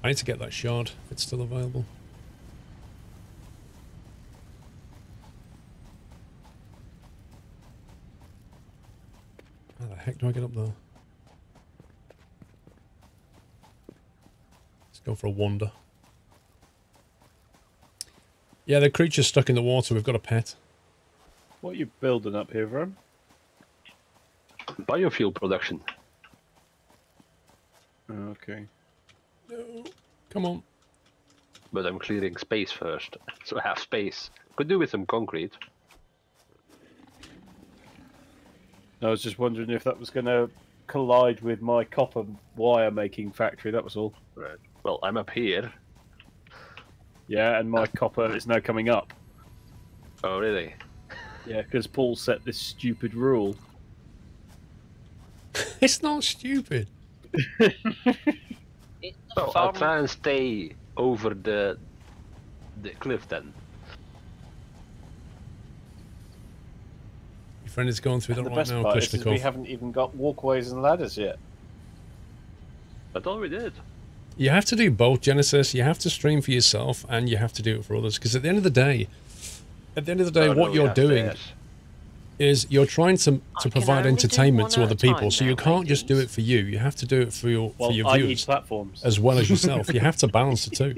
I need to get that shard if it's still available. How the heck do I get up there? Let's go for a wander. Yeah, the creature's stuck in the water. We've got a pet. What are you building up here, Vern? Biofuel production. Okay. No. Come on. But I'm clearing space first, so I have space. Could do with some concrete. I was just wondering if that was going to collide with my copper wire making factory, that was all. Right. Well, I'm up here. Yeah, and my copper is now coming up. Oh, really? Yeah, because Paul set this stupid rule. It's not stupid. So I'll try and stay over the cliff then. Your friend is going through that The right best now, part is we Klishnikov. haven't even got walkways and ladders yet. I thought we did. You have to do both, Genesis. You have to stream for yourself and you have to do it for others. Because at the end of the day, what you're doing is you're trying to provide entertainment to other people. So you can't just do it for you. You have to do it for your viewers platforms as well as yourself. You have to balance the two.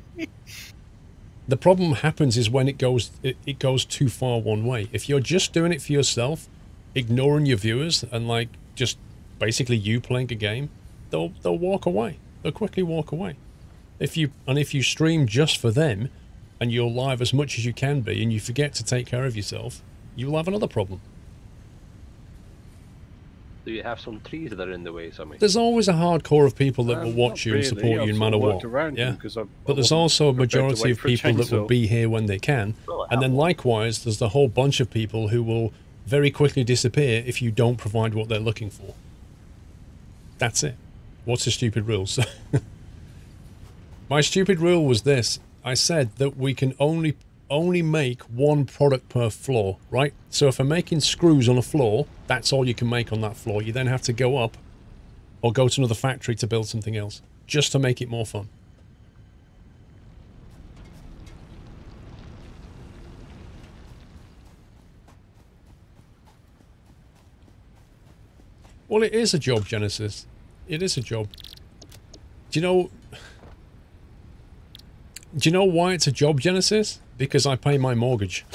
The problem happens is when it goes too far one way. If you're just doing it for yourself, ignoring your viewers and like just basically you playing a game, they'll walk away. They'll quickly walk away. If you stream just for them and you're live as much as you can be and you forget to take care of yourself, you'll have another problem. Do you have some trees that are in the way, Sammy? There's always a hardcore of people that will watch you and support you no matter what. Yeah. But there's also a majority of people that will be here when they can. And then likewise, there's the whole bunch of people who will very quickly disappear if you don't provide what they're looking for. That's it. What's the stupid rules? My stupid rule was this. I said that we can only make one product per floor, right? So if I'm making screws on a floor, that's all you can make on that floor. You then have to go up or go to another factory to build something else, just to make it more fun. Well, it is a job, Genesis. It is a job. Do you know why it's a job, Genesis? Because I pay my mortgage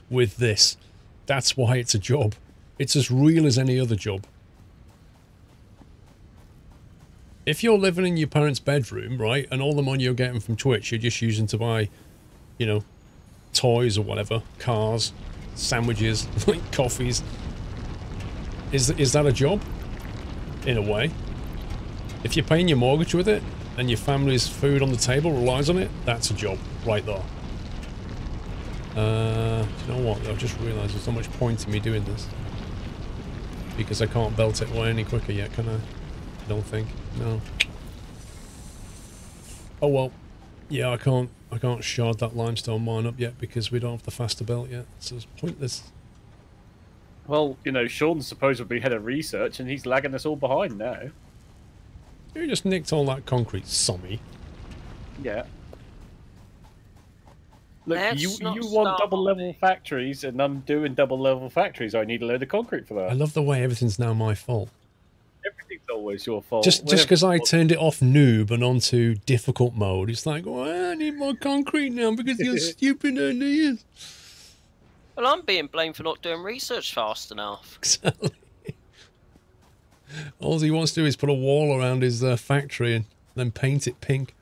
with this. That's why it's a job. It's as real as any other job. If you're living in your parents' bedroom, right, and all the money you're getting from Twitch you're just using to buy, you know, toys or whatever, cars, sandwiches, like coffees, is that a job? In a way. If you're paying your mortgage with it, and your family's food on the table relies on it, that's a job right there. Do you know what? I've just realised there's not much point in me doing this. Because I can't belt it away any quicker yet, can I? I don't think. No. Oh well. Yeah, I can't shard that limestone mine up yet because we don't have the faster belt yet. So it's pointless. Well, you know, Sean's supposedly head of research and he's lagging us all behind now. You just nicked all that concrete, Sommy. Yeah. Look, you want double-level factories, and I'm doing double-level factories. I need a load of concrete for that. I love the way everything's now my fault. Everything's always your fault. Just because I turned it off noob and onto difficult mode, it's like, well, I need more concrete now because of your stupid ideas. Well, I'm being blamed for not doing research fast enough. Exactly. All he wants to do is put a wall around his factory and then paint it pink.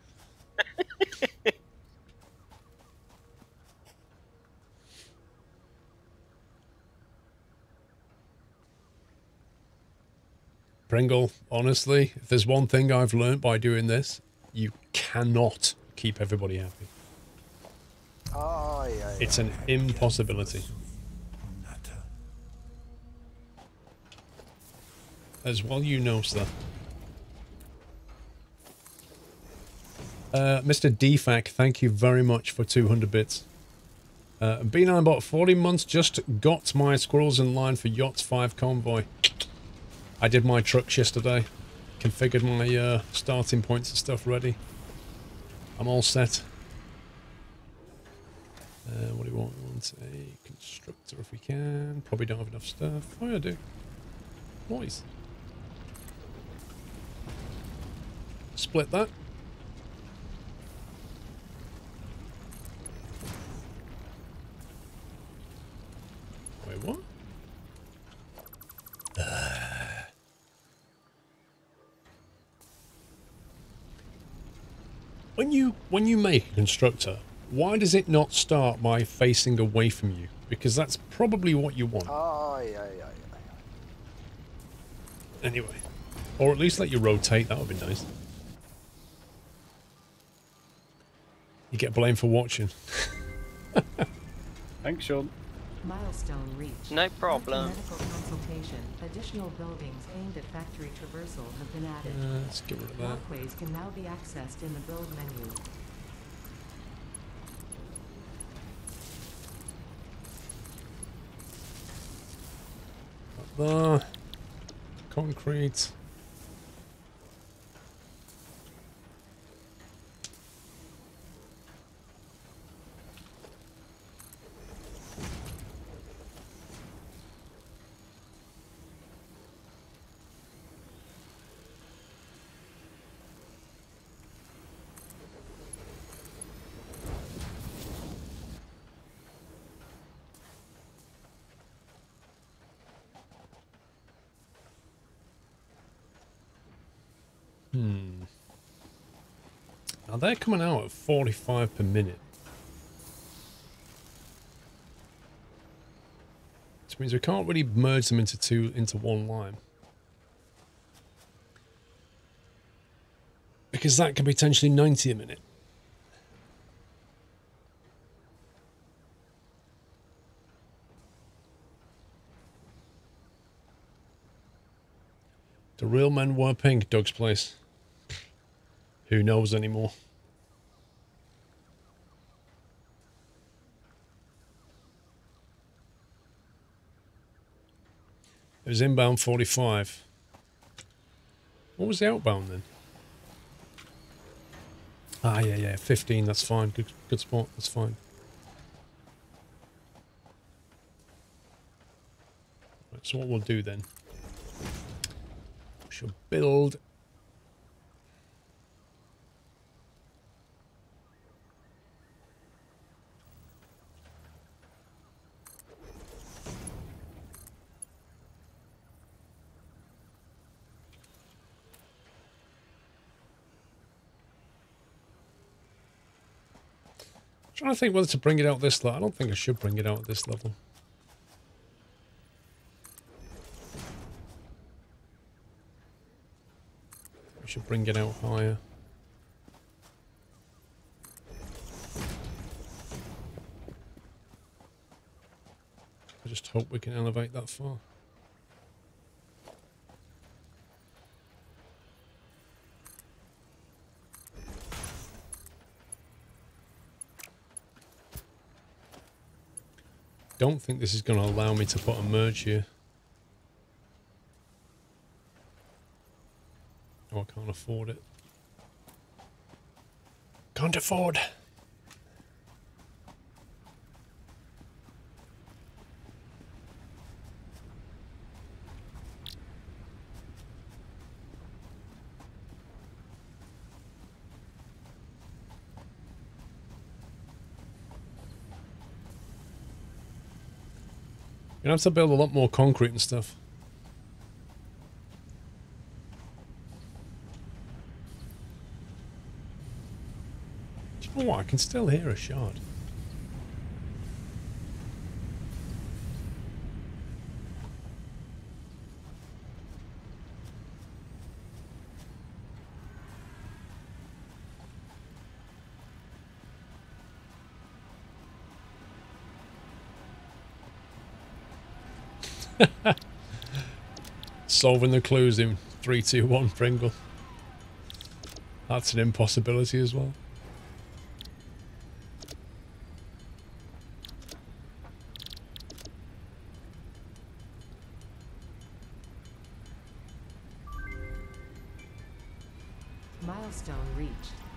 Pringle, honestly, if there's one thing I've learned by doing this, you cannot keep everybody happy. It's an impossibility. As well you know, sir. Mr. DFAC, thank you very much for 200 bits. B9 bot, 40 months, just got my squirrels in line for Yachts 5 convoy. I did my trucks yesterday. Configured my starting points and stuff ready. I'm all set. What do we want? We want a constructor if we can. Probably don't have enough stuff. Oh yeah, I do. Nice. Split that. Wait, what? When you make a constructor, why does it not start by facing away from you? Because that's probably what you want. Oh, yeah. Anyway. Or at least let you rotate, that would be nice. You get blamed for watching. Thanks, Sean. Milestone reached. No problem. Medical consultation. Additional buildings aimed at factory traversal have been added. Let's get rid of that. Walkways can now be accessed in the build menu. There. Concrete. Now they're coming out at 45 per minute. Which means we can't really merge them into one line. Because that could be potentially 90 a minute. The real men wear pink, Doug's place. Who knows anymore? It was inbound 45. What was the outbound then? Ah, yeah, 15, that's fine. Good spot, that's fine. Right, so what we'll do then, we shall build trying to think whether to bring it out this level. I don't think I should bring it out at this level. We should bring it out higher. I just hope we can elevate that far. Don't think this is going to allow me to put a merge here. Oh, I can't afford it. Can't afford. You're going to have to build a lot more concrete and stuff. Do you know what? I can still hear a shard. Solving the clues in 3, 2, 1 Pringle. That's an impossibility as well. Milestone reached.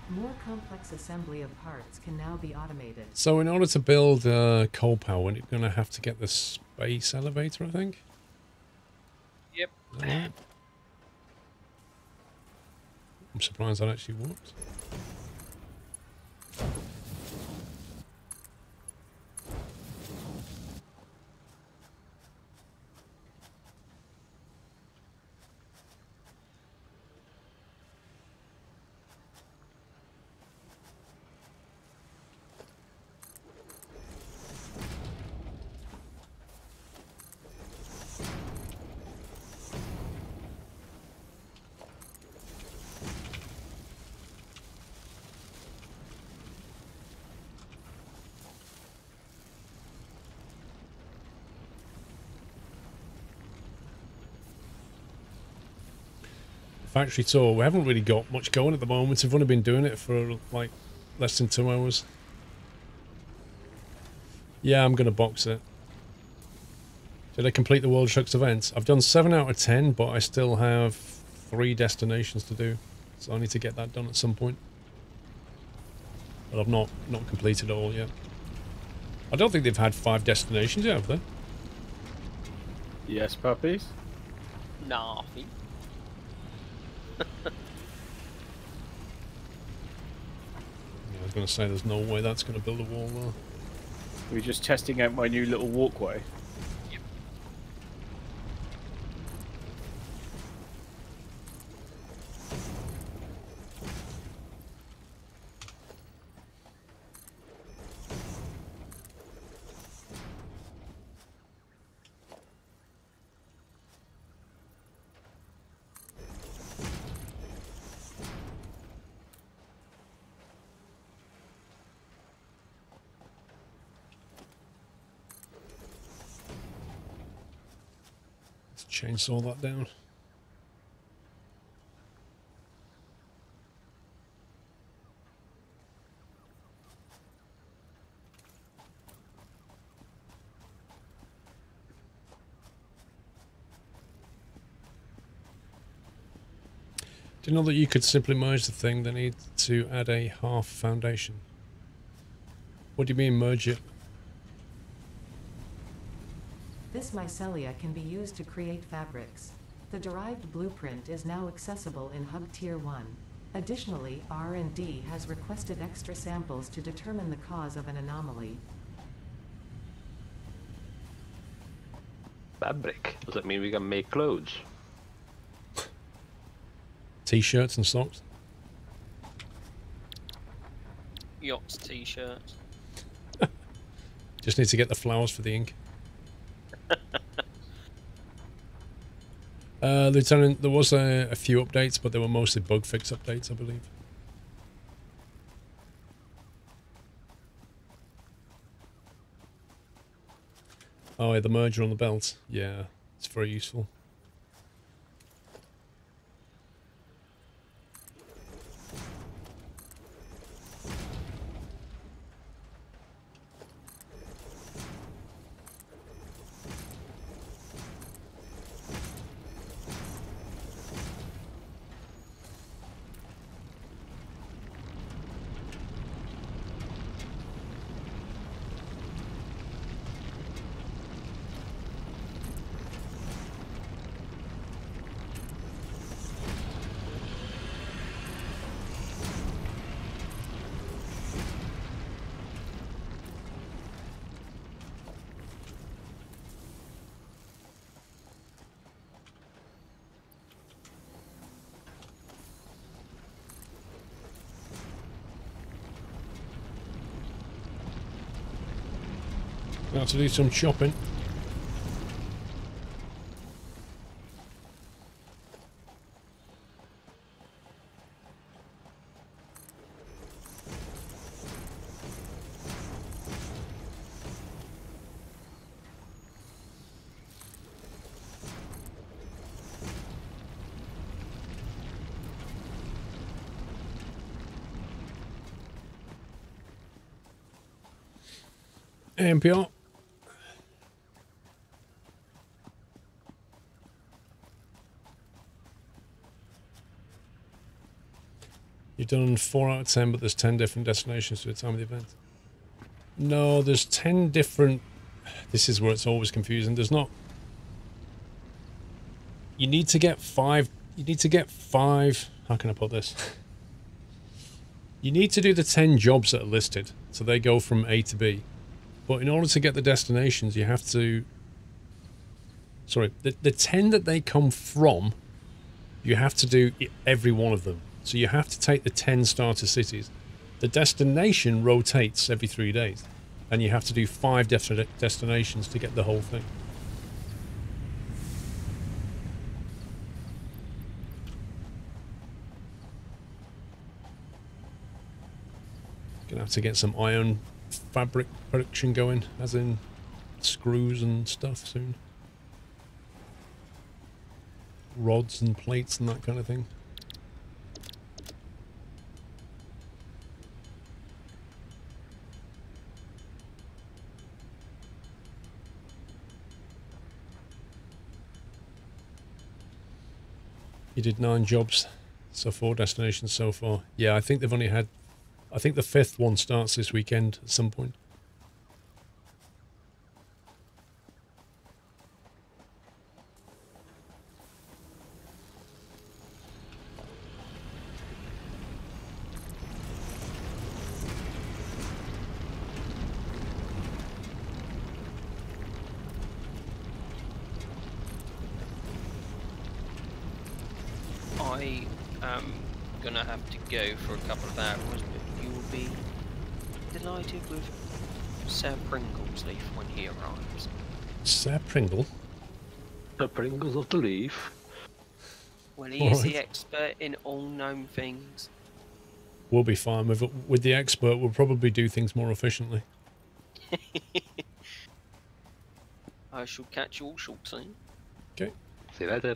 More complex assembly of parts can now be automated. So in order to build coal power, we're going to have to get the space elevator, I think? Yep. All right. I'm surprised that actually worked. Factory tour. We haven't really got much going at the moment. We've only been doing it for like less than 2 hours. Yeah, I'm going to box it. Did I complete the World Trucks event? I've done 7 out of 10, but I still have 3 destinations to do. So I need to get that done at some point. But I've not completed it all yet. I don't think they've had 5 destinations yet, have they? Yes, puppies. Nothing. Yeah, I was going to say there's no way that's going to build a wall there. We're just testing out my new little walkway. Yep. Chainsaw that down. Do you know that you could simply merge the thing? They need to add a half foundation. What do you mean merge it? This mycelia can be used to create fabrics. The derived blueprint is now accessible in Hub Tier 1. Additionally, R&D has requested extra samples to determine the cause of an anomaly. Fabric? Does that mean we can make clothes? T-shirts and socks? Yachts, t-shirts. Just need to get the flowers for the ink. Lieutenant, there was a few updates, but they were mostly bug fix updates, I believe. Oh, yeah, the merger on the belt. Yeah, it's very useful. Got to do some shopping. AMPR. You've done 4 out of 10, but there's 10 different destinations to the time of the event. No, there's 10 different... This is where it's always confusing. There's not... You need to get 5... You need to get 5... How can I put this? You need to do the 10 jobs that are listed, so they go from A to B. But in order to get the destinations, you have to... Sorry, the 10 that they come from, you have to do every one of them. So you have to take the 10 starter cities. The destination rotates every 3 days. And you have to do 5 destinations to get the whole thing. Gonna have to get some iron fabric production going, as in screws and stuff soon. Rods and plates and that kind of thing. You did 9 jobs, so 4 destinations so far. Yeah, I think they've only had... I think the 5th one starts this weekend at some point. I am gonna have to go for a couple of hours, but you will be delighted with Sir Pringle's leaf when he arrives. Sir Pringle? The Pringles of the leaf. Well, he is the expert in all known things. We'll be fine. With the expert, we'll probably do things more efficiently. I shall catch you all short soon. Okay. See you later.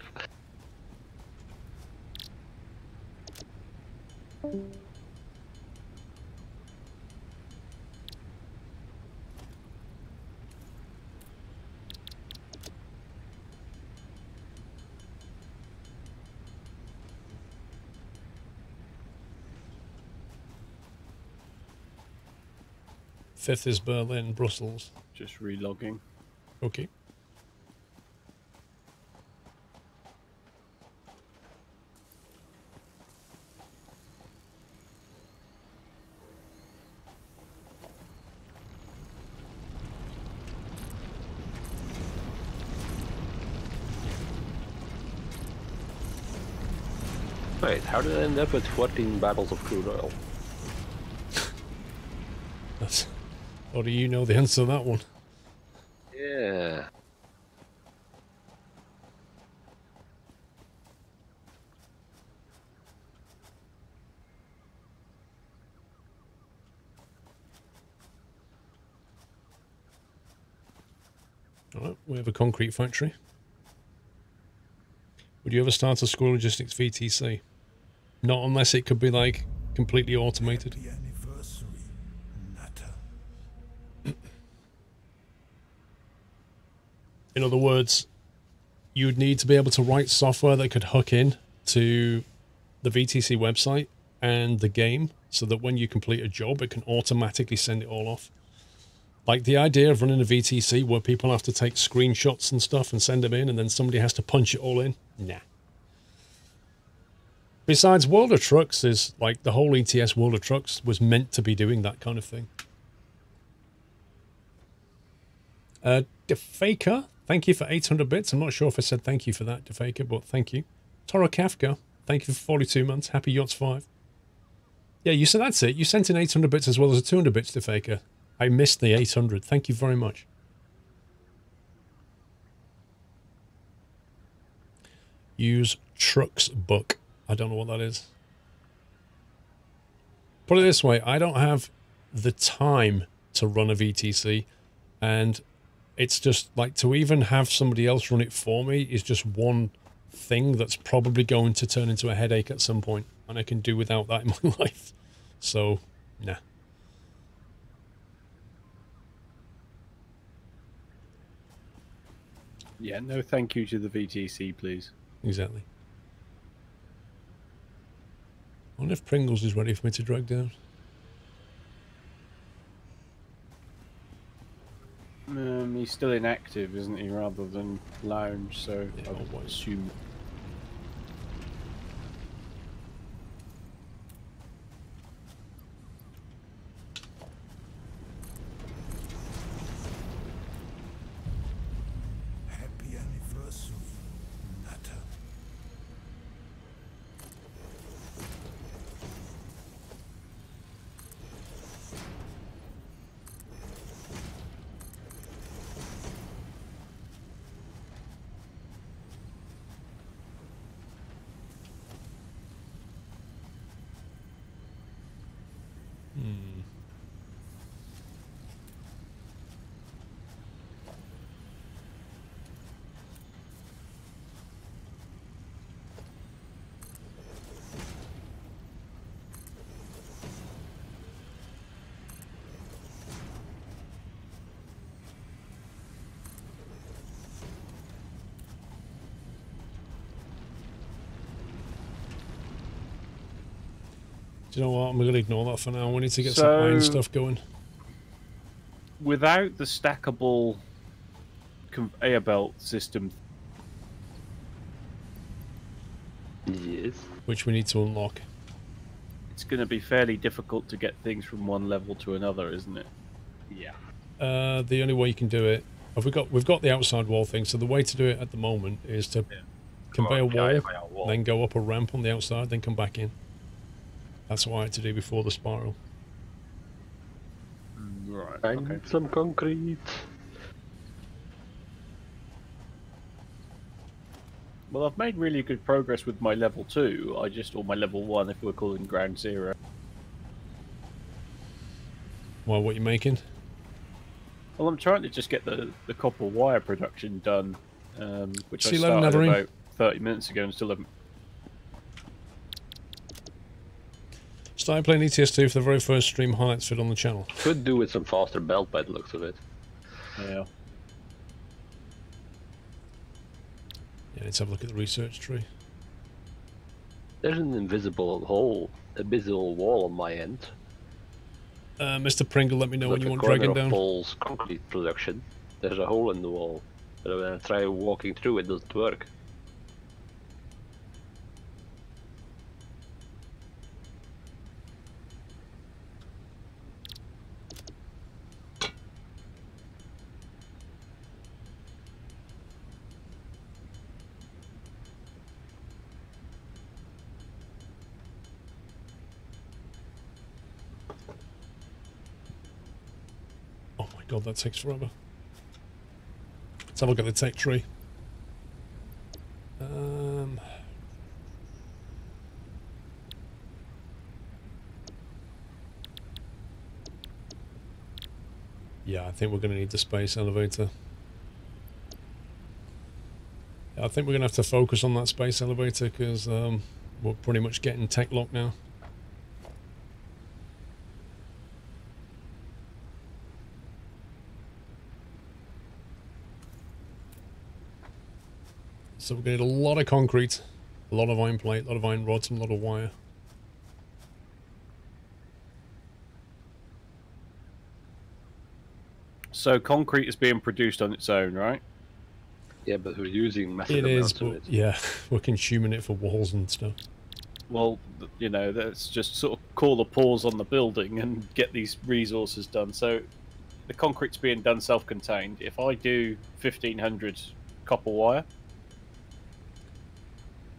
Fifth is Berlin, Brussels. Just relogging. Okay. Wait, how did I end up with 14 barrels of crude oil? That's... Or do you know the answer to that one? Yeah. Alright, we have a concrete factory. Would you ever start a Squirrel Logistics VTC? Not unless it could be like completely automated. In other words, you'd need to be able to write software that could hook in to the VTC website and the game so that when you complete a job, it can automatically send it all off. Like the idea of running a VTC where people have to take screenshots and stuff and send them in and then somebody has to punch it all in. Nah. Besides, World of Trucks is like the whole ETS World of Trucks was meant to be doing that kind of thing. Defaker, thank you for 800 bits. I'm not sure if I said thank you for that, Defaker, but thank you. Toro Kafka, thank you for 42 months. Happy Yachts 5. Yeah, you said that's it. You sent in 800 bits as well as a 200 bits, Defaker. I missed the 800. Thank you very much. Use Trucks Book. I don't know what that is. Put it this way, I don't have the time to run a VTC, and it's just like to even have somebody else run it for me is just one thing that's probably going to turn into a headache at some point, and I can do without that in my life. So, nah. Yeah, no thank you to the VTC, please. Exactly. I wonder if Pringles is ready for me to drag down. He's still inactive, isn't he, rather than lounge, so Yeah, I would assume. Happy anniversary, Natter. Do you know what? I'm going to ignore that for now. We need to get some iron stuff going. Without the stackable conveyor belt system, Yes. Which we need to unlock. it's going to be fairly difficult to get things from one level to another, isn't it? Yeah. The only way you can do it, we've got the outside wall thing. So the way to do it at the moment is to conveyor wall, then go up a ramp on the outside, then come back in. That's what I had to do before the spiral. Right. And Okay. some concrete. Well, I've made really good progress with my level 2. Or my level 1, if we're calling ground 0. Well, what you making? Well, I'm trying to just get the copper wire production done, which I See you later, started Nathaniel. about 30 minutes ago and still haven't. Started playing ETS2 for the very first stream highlights vid on the channel. Could do with some faster belt by the looks of it. Yeah. Yeah, let's have a look at the research tree. There's an invisible wall on my end. Mr. Pringle, let me know when Like you a want corner dragging of down. Paul's concrete production. There's a hole in the wall. But when I try walking through, it doesn't work. Oh my god, that takes forever. Let's have a look at the tech tree. Yeah, I think we're going to need the space elevator. I think we're going to have to focus on that space elevator because we're pretty much getting tech locked now. So we're going to need a lot of concrete, a lot of iron plate, a lot of iron rods, and a lot of wire. So concrete is being produced on its own, right? Yeah, but we're using massive It is, amounts of but it. yeah, we're consuming it for walls and stuff. Well, you know, let's just sort of call a pause on the building and get these resources done. So the concrete's being done self-contained. If I do 1500 copper wire,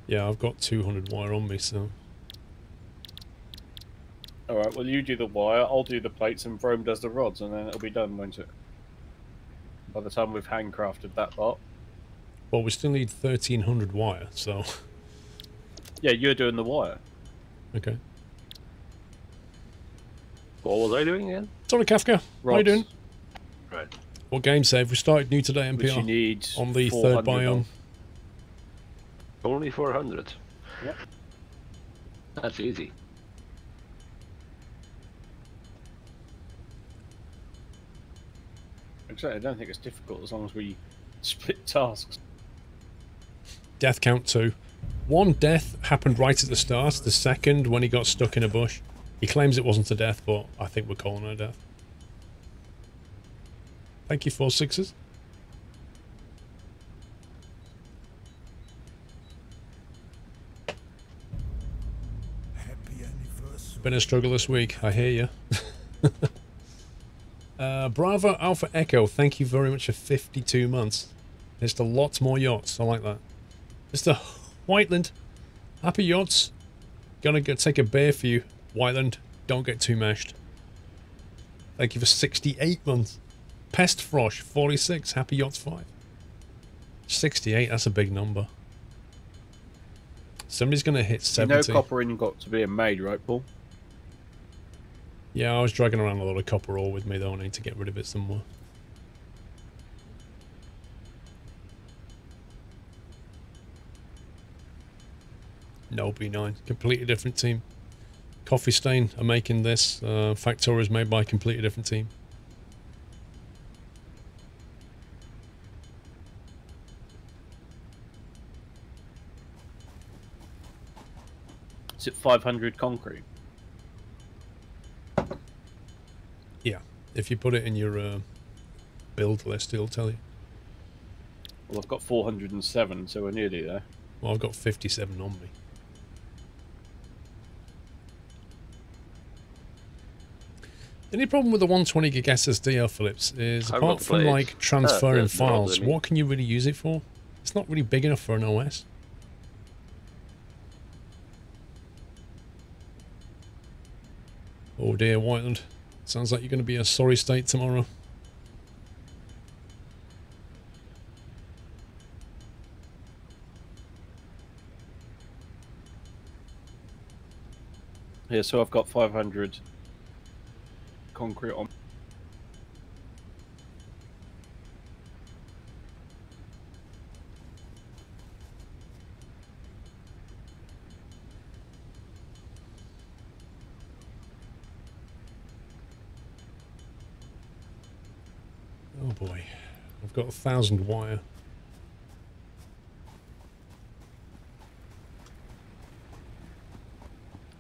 Yeah, I've got 200 wire on me, so... alright, well you do the wire, I'll do the plates, and Rome does the rods, and then it'll be done, won't it? By the time we've handcrafted that lot. Well, we still need 1300 wire, so... Yeah, you're doing the wire. Okay. What was I doing again? Sorry, Kafka. How you Rods, doing? Right. What game save? We started new today, which you NPR. need On the 400 third biome. of. Only 400. Yep. That's easy. Exactly, I don't think it's difficult as long as we split tasks. Death count 2. One death happened right at the start. The second, when he got stuck in a bush. He claims it wasn't a death, but I think we're calling it a death. Thank you, 4 6s. Been a struggle this week, I hear you. Bravo Alpha Echo, thank you very much for 52 months. There's a lot more yachts, I like that. Mr. Whiteland, happy yachts. Gonna go take a beer for you, Whiteland. Don't get too mashed. Thank you for 68 months. Pest Frosh, 46, happy yachts 5. 68, that's a big number. Somebody's gonna hit 70. You know copper in got to be made, right, Paul? Yeah, I was dragging around a lot of copper ore with me though. I need to get rid of it somewhere. No, B9. Completely different team. Coffee Stain are making this. Factory is made by a completely different team. Is it 500 concrete? Yeah, if you put it in your build list, it'll tell you. Well, I've got 407, so we're nearly there. Well, I've got 57 on me. The only problem with the 120 gig SSD, Phillips, is apart from like transferring files, what can you really use it for? It's not really big enough for an OS. Oh dear, Whiteland. Sounds like you're going to be a sorry state tomorrow. Yeah, so I've got 500 concrete on. Oh boy, I've got 1,000 wire.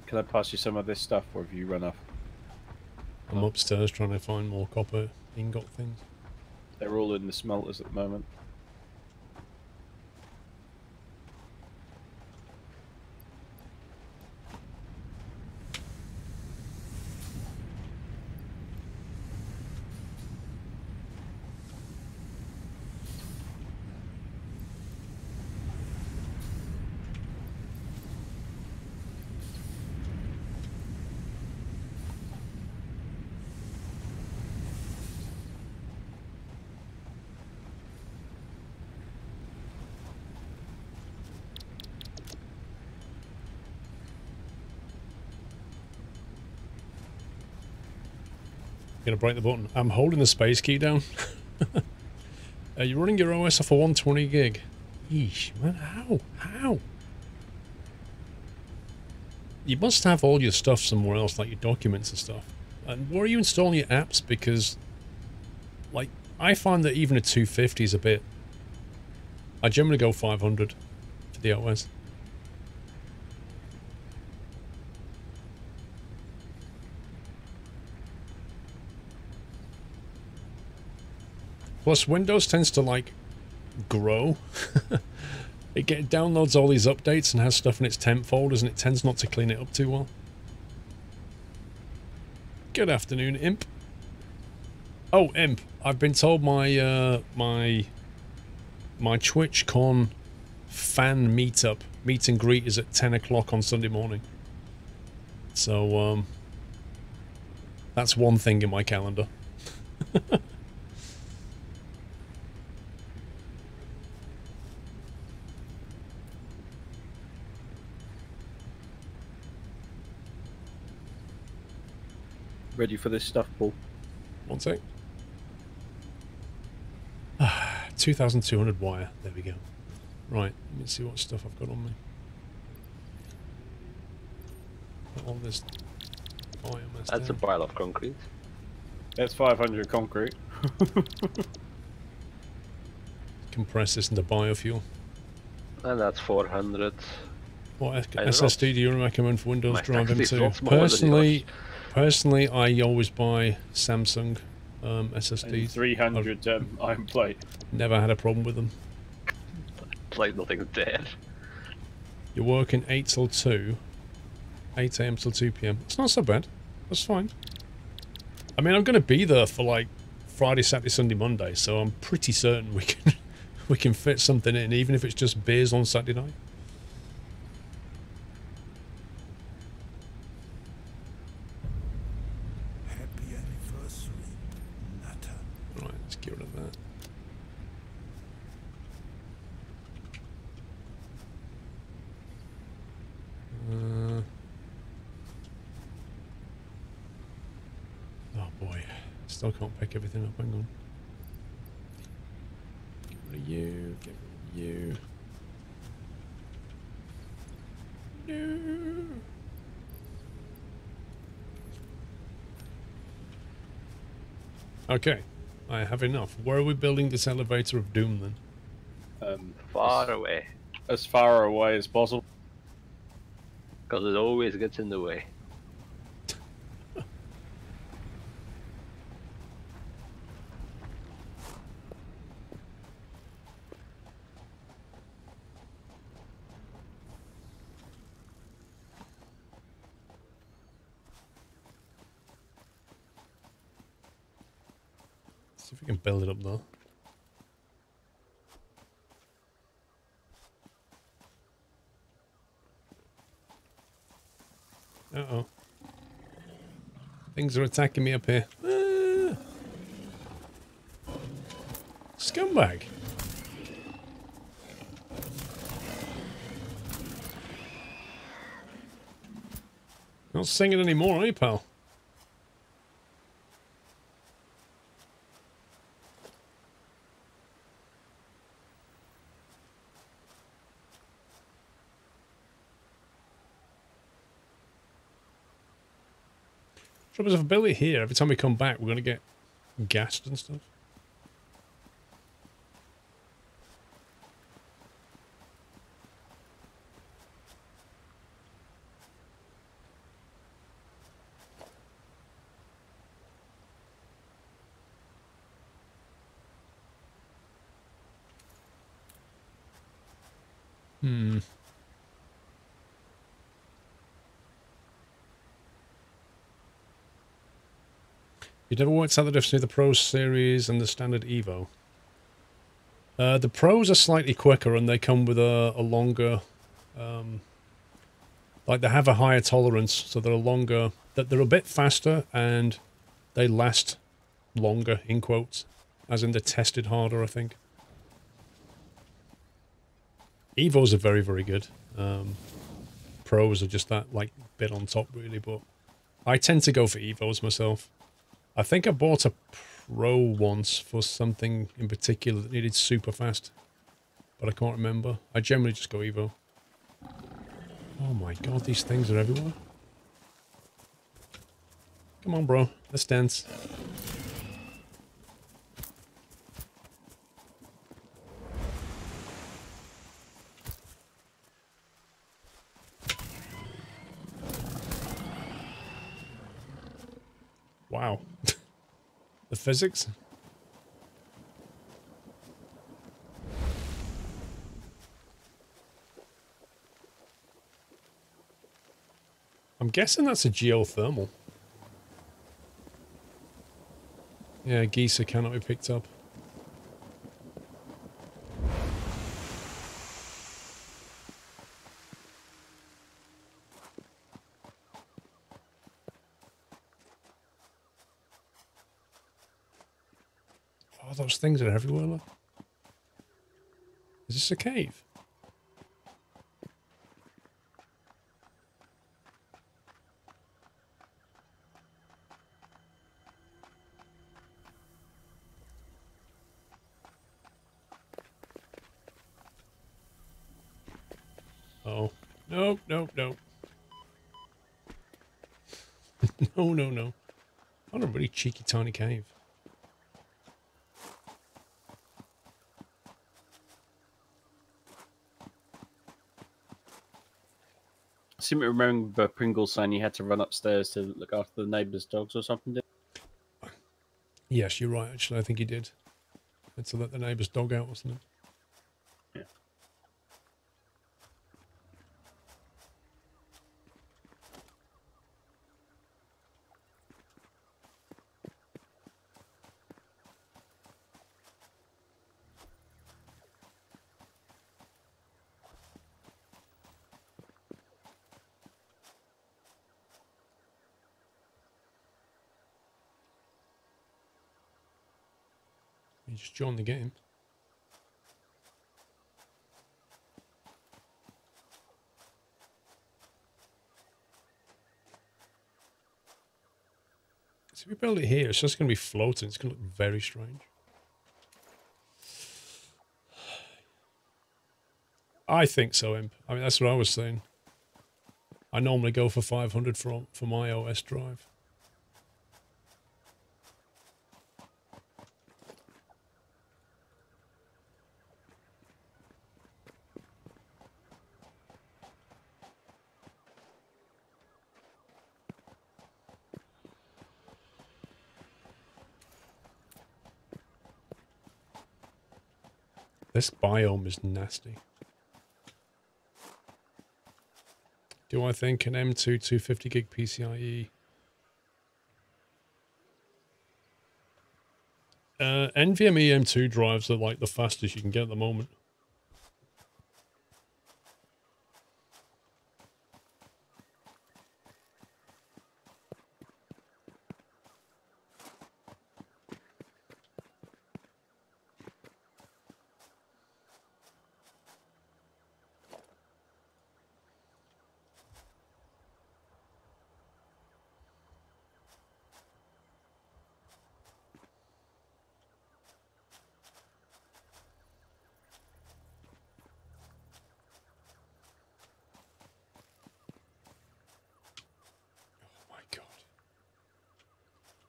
Can I pass you some of this stuff, or have you run off? I'm upstairs trying to find more copper ingot things. They're all in the smelters at the moment. Gonna break the button. I'm holding the space key down. You're running your OS off a 120 gig. Yeesh, man, how? You must have all your stuff somewhere else, like your documents and stuff. And where are you installing your apps? Because, like, I find that even a 250 is a bit... I generally go 500 for the OS. Plus, Windows tends to, like, grow. It downloads all these updates and has stuff in its temp folders, and it tends not to clean it up too well. Good afternoon, Imp. Oh, Imp, I've been told my my TwitchCon fan meet and greet is at 10 o'clock on Sunday morning. So, that's one thing in my calendar. Ready for this stuff, Paul? One sec. 2,200 wire. There we go. Right, let me see what stuff I've got on me. Got all this biomass. That's a pile of concrete. That's 500 concrete. Compress this into biofuel. And that's 400. What SSD do you recommend for Windows Drive M2? Personally, I always buy Samsung SSDs. And 300 iron plate. Never had a problem with them. It's like nothing's dead. You're working 8 till 2, 8 AM till 2 PM. It's not so bad. That's fine. I mean, I'm going to be there for like Friday, Saturday, Sunday, Monday, so I'm pretty certain we can fit something in, even if it's just beers on Saturday night. Happy anniversary, Nutter. Right, let's get rid of that. Oh boy, still can't pick everything up. Hang on. Get rid of you. Get rid of you. No. Okay, I have enough. Where are we building this elevator of doom then? Far away. As far away as possible. Because it always gets in the way. See if we can build it up though. Uh-oh. Things are attacking me up here. Ah. Scumbag. Not singing anymore, are you, pal? Trouble is, if I build it here, every time we come back, we're going to get gassed and stuff. You've never worked out the difference between the Pro Series and the standard Evo? The Pros are slightly quicker and they come with a longer... like they have a higher tolerance, so they're a longer... They're a bit faster and they last longer, in quotes. As in they're tested harder, I think. Evos are very, very good. Pros are just that, like, bit on top, really, but... I tend to go for Evos myself. I think I bought a Pro once for something in particular that needed super fast. But I can't remember. I generally just go Evo. Oh my god, these things are everywhere. Come on, bro. Let's dance. Wow. The physics? I'm guessing that's a geothermal. Yeah, geezer cannot be picked up. Oh, those things are everywhere, look. Is this a cave? Oh. No, no, no. No, no, no. What a really cheeky tiny cave. seem to remember Pringles saying you had to run upstairs to look after the neighbours' dogs or something. Yes, you're right, actually. I think he did. Had to let the neighbour's dog out, wasn't it? Yeah. You just joined the game. So if we build it here, it's just going to be floating. It's going to look very strange. I think so, Imp. I mean, that's what I was saying. I normally go for 500 for my OS drive. This biome is nasty. Do I think an M2 250 gig PCIe? NVMe M2 drives are like the fastest you can get at the moment.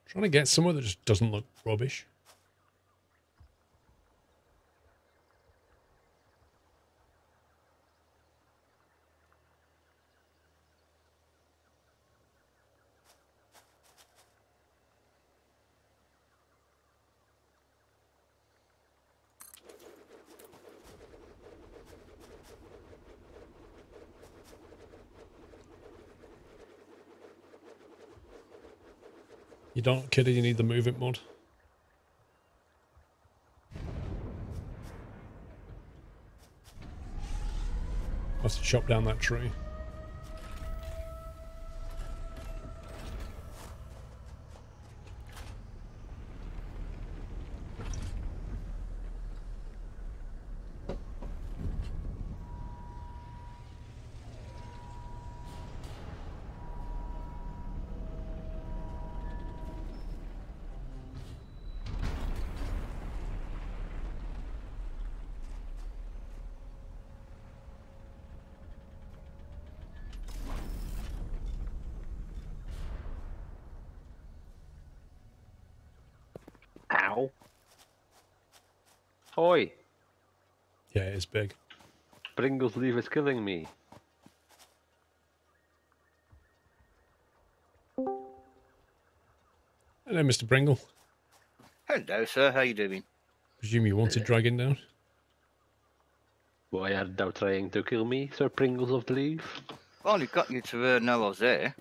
Trying to get somewhere that just doesn't look rubbish. You don't, kidding, you need the move it mod. I have to chop down that tree. Ow. Oi. Yeah, it's big. Pringles leaf is killing me. Hello, Mr. Pringle. Hello, sir. How you doing? Presume you wanted dragging down? Why art thou trying to kill me, Sir Pringles of the Leaf? Well, it got you to know I was there.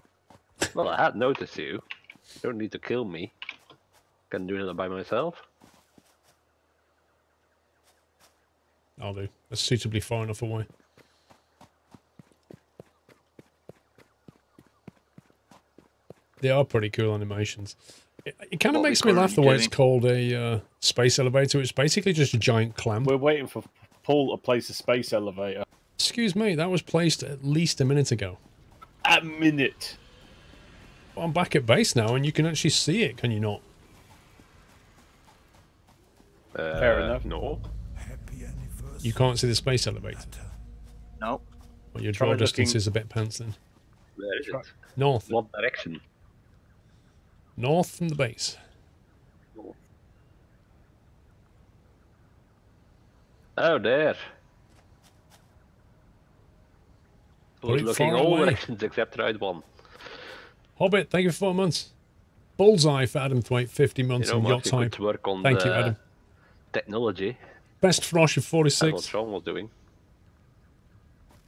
Well, I had noticed you. You don't need to kill me. Can do it by myself. I'll do. That's suitably far enough away. They are pretty cool animations. It kind of makes me laugh the way it's called a space elevator. It's basically just a giant clam. We're waiting for Paul to place a space elevator. Excuse me, that was placed at least a minute ago. A minute? Well, I'm back at base now and you can actually see it, can you not? Fair enough. No. You can't see the space elevator? No. Well, your draw distance is a bit pants then. Where is it? North. What direction? North from the base. North. Oh, there. looking all directions except right one. Hobbit, thank you for 4 months. Bullseye for Adam Thwaite, 50 months in yacht type. Work on thank you, Adam. Technology. Best Frosh of 46. That's what Sean was doing.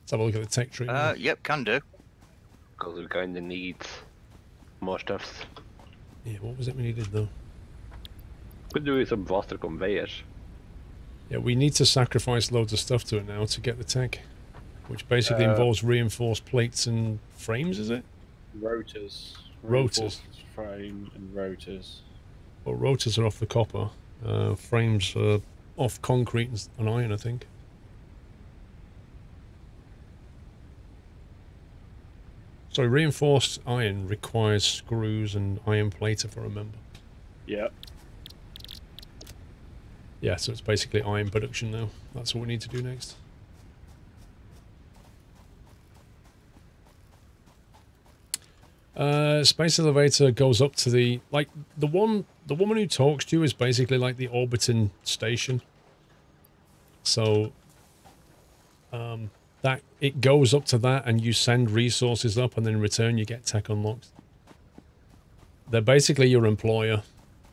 Let's have a look at the tech tree. Yep, can do. Because we kind of need more stuff. Yeah, what was it we needed though? Could do with some faster conveyors. Yeah, we need to sacrifice loads of stuff to it now to get the tech, which basically involves reinforced plates and frames, is it? Rotors. Rotors. Frame and rotors. Well, rotors are off the copper. Frames are off concrete and iron, I think. So reinforced iron requires screws and iron plate, if I remember. Yeah. Yeah, so it's basically iron production now. That's what we need to do next. Space elevator goes up to the the woman who talks to you is basically like the orbiting station. So that it goes up to that and you send resources up and then in return you get tech unlocked. They're basically your employer.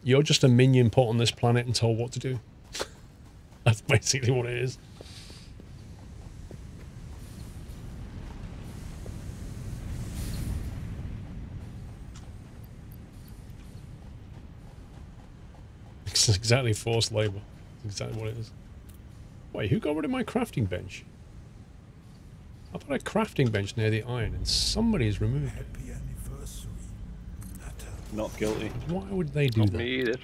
You're just a minion put on this planet and told what to do. That's basically what it is. It's exactly forced labor. That's exactly what it is. Wait, who got rid of my crafting bench? I put a crafting bench near the iron and somebody's removed it. Happy anniversary, Natalie. Not guilty. Why would they do Not that? me either.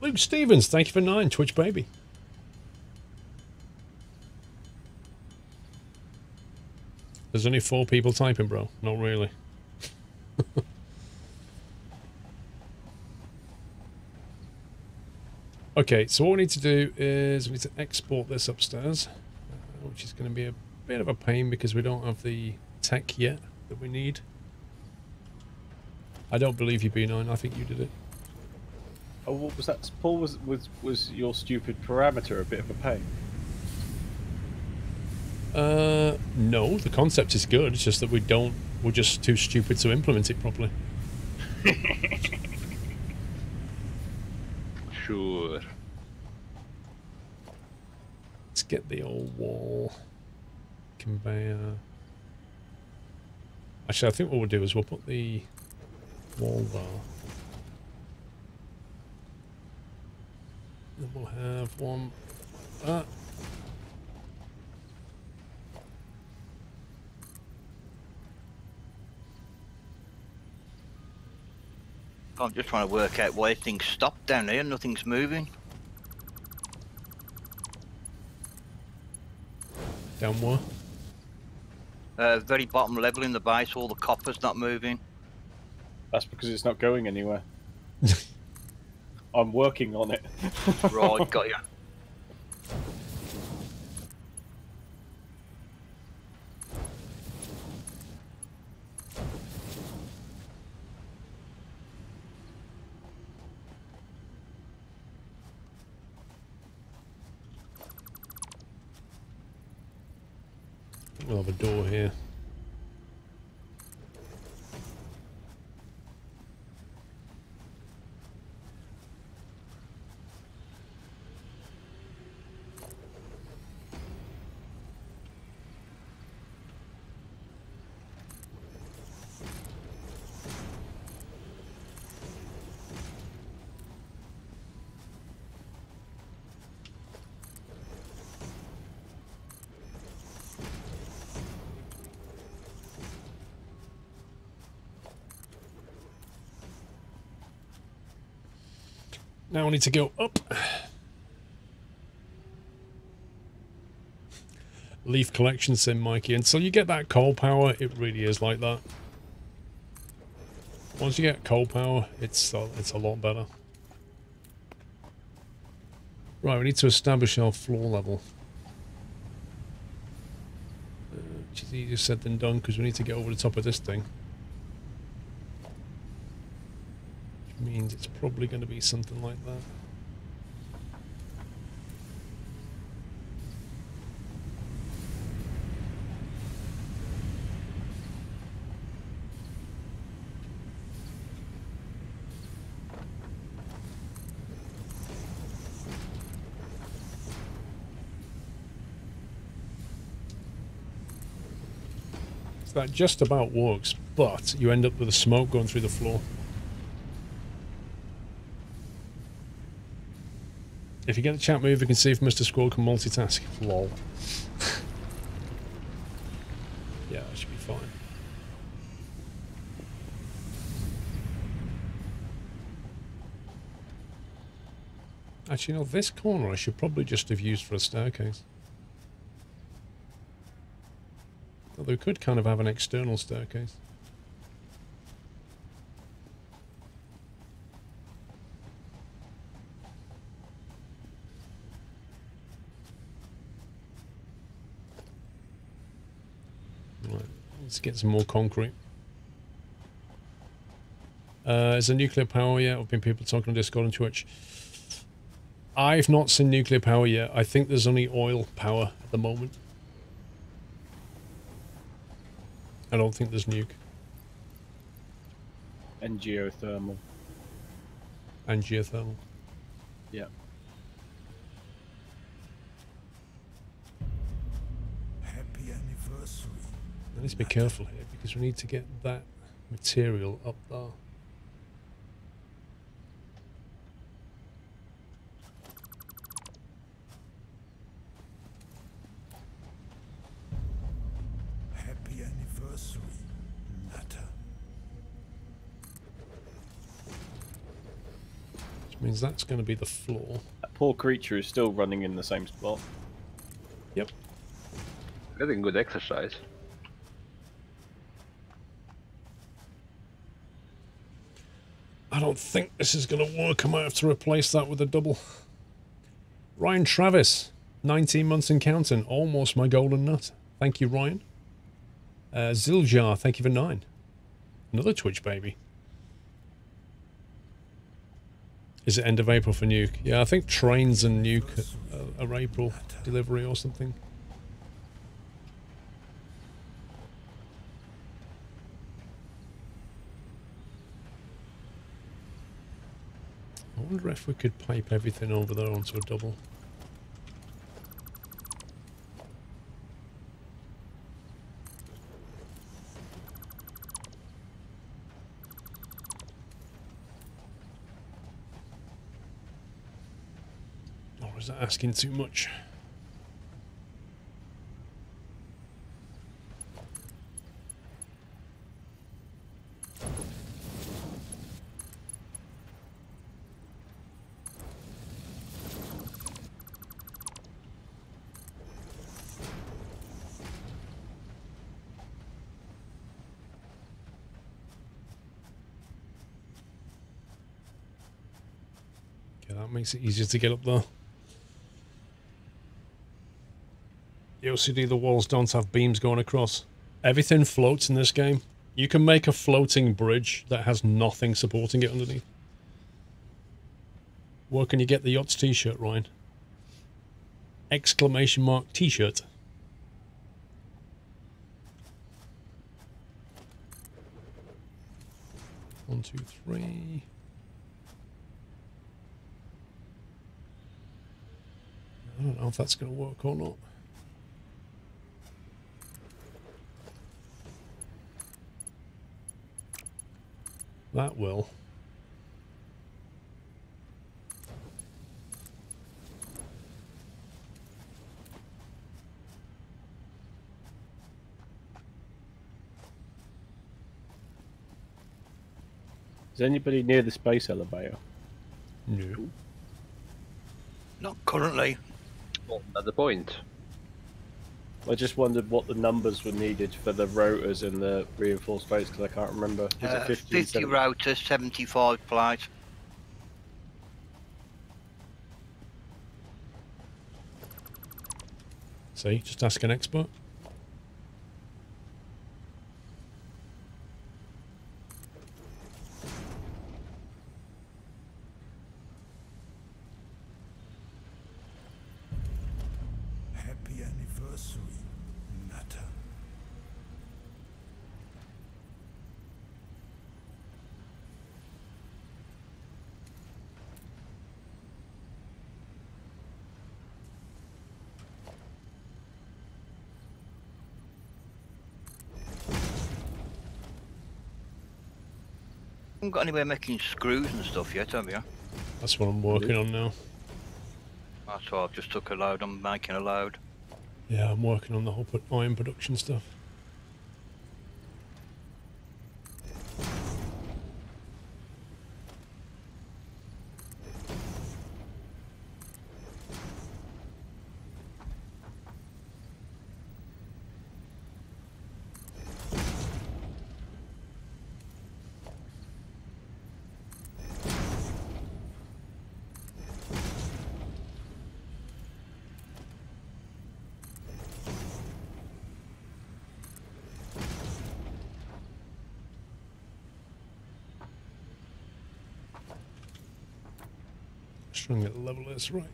Luke Stevens, thank you for 9, Twitch baby. There's only 4 people typing, bro. Not really. Okay, so what we need to do is we need to export this upstairs, which is going to be a bit of a pain because we don't have the tech yet that we need. I don't believe you, B9. I think you did it. Oh, what was that? Paul, was your stupid parameter a bit of a pain? No, the concept is good. It's just that we're just too stupid to implement it properly. Sure. Let's get the old wall conveyor. Actually, I think what we'll do is we'll put the wall there. Then we'll have one. I'm just trying to work out why things stopped down here. Nothing's moving. Down what? Very bottom level in the base, all the copper's not moving. That's because it's not going anywhere. I'm working on it. Right, got you. We'll have a door here. Now we need to go up. Leaf collection, sim Mikey. Until you get that coal power, it really is like that. Once you get coal power, it's a lot better. Right, we need to establish our floor level. Which is easier said than done because we need to get over the top of this thing. Means it's probably going to be something like that. So that just about works, but you end up with the smoke going through the floor. If you get the chat move, you can see if Mr. Squirrel can multitask. Lol. Yeah, that should be fine. Actually, no, this corner I should probably just have used for a staircase. Although we could kind of have an external staircase. Right, let's get some more concrete. Is there nuclear power yet? I've been people talking on Discord and Twitch. I've not seen nuclear power yet. I think there's only oil power at the moment. I don't think there's nuke. And geothermal. And geothermal. Yeah. Happy anniversary. I need to be careful here because we need to get that material up there. Happy anniversary, Natter. Which means that's going to be the floor. That poor creature is still running in the same spot. Yep. Getting good exercise. I don't think this is going to work. I might have to replace that with a double. Ryan Travis, 19 months and counting. Almost my golden nut. Thank you, Ryan. Ziljar, thank you for 9. Another Twitch baby. Is it end of April for nuke? Yeah, I think trains and nuke are April delivery or something. I wonder if we could pipe everything over there onto a double. Or is that asking too much? That makes it easier to get up there. The OCD, the walls don't have beams going across. Everything floats in this game. You can make a floating bridge that has nothing supporting it underneath. Where can you get the yachts t-shirt, Ryan? Exclamation mark t-shirt. One, two, three. I don't know if that's going to work or not. That will. Is anybody near the space elevator? No. Not currently. Well, at the point. I just wondered what the numbers were needed for the rotors in the reinforced base because I can't remember. Is it 50 70? rotors, 75 flight. See, just ask an expert. Happy anniversary, Natter. haven't got anywhere making screws and stuff yet, have you? That's what I'm working on now. That's why I've just took a load. I'm making a load. Yeah, I'm working on the whole iron production stuff. Trying to get the level of this right.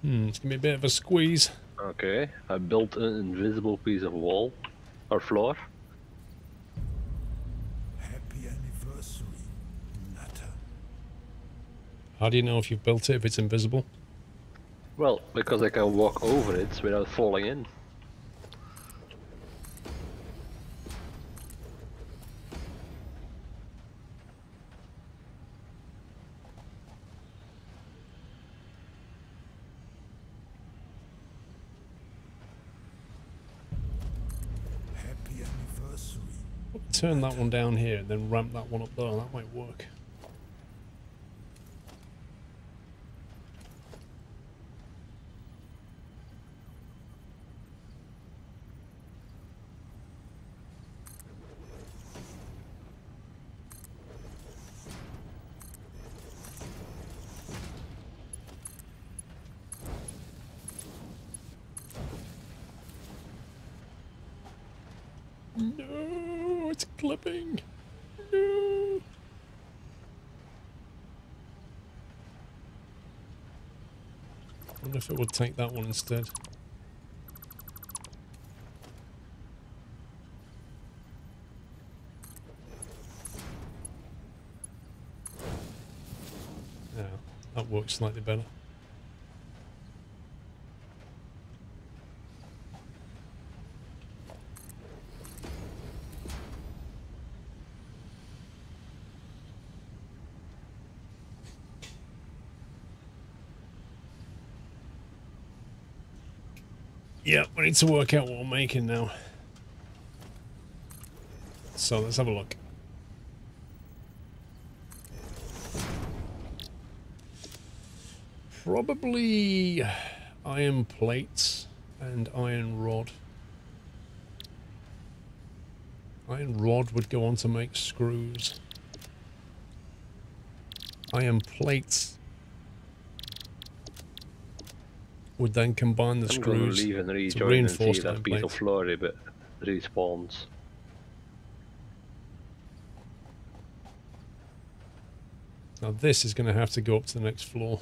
It's gonna be a bit of a squeeze. Okay, I built an invisible piece of wall or floor. How do you know if you've built it if it's invisible? Well, because I can walk over it without falling in. Happy anniversary. Turn that one down here and then ramp that one up there. That might work. No, it's clipping. No. I wonder if it would take that one instead. Yeah, that works slightly better. Yeah, we need to work out what we're making now. So let's have a look. Probably iron plates and iron rod. Iron rod would go on to make screws. Iron plates would then combine the screws leave and to rejoin reinforce and see that that piece of floor but respawns. Now this is going to have to go up to the next floor.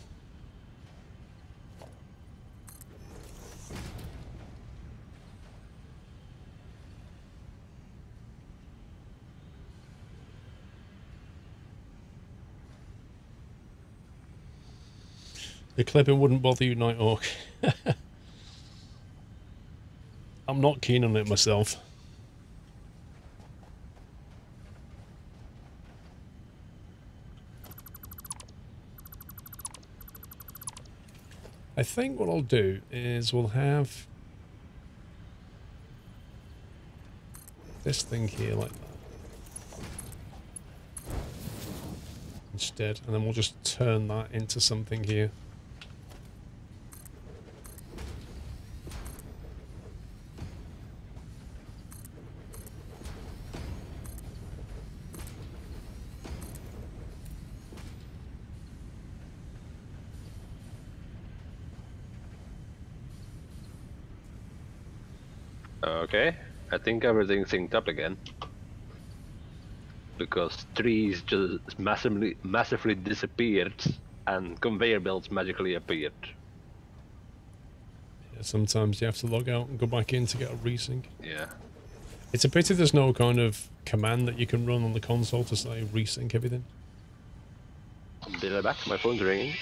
The clipping wouldn't bother you, Nighthawk. I'm not keen on it myself. I think what I'll do is we'll have this thing here like that instead, and then we'll just turn that into something here. Okay, I think everything's synced up again. Because trees just massively disappeared and conveyor belts magically appeared. Yeah, sometimes you have to log out and go back in to get a resync. Yeah. It's a pity there's no kind of command that you can run on the console to say resync everything. I'll be right back. My phone's ringing.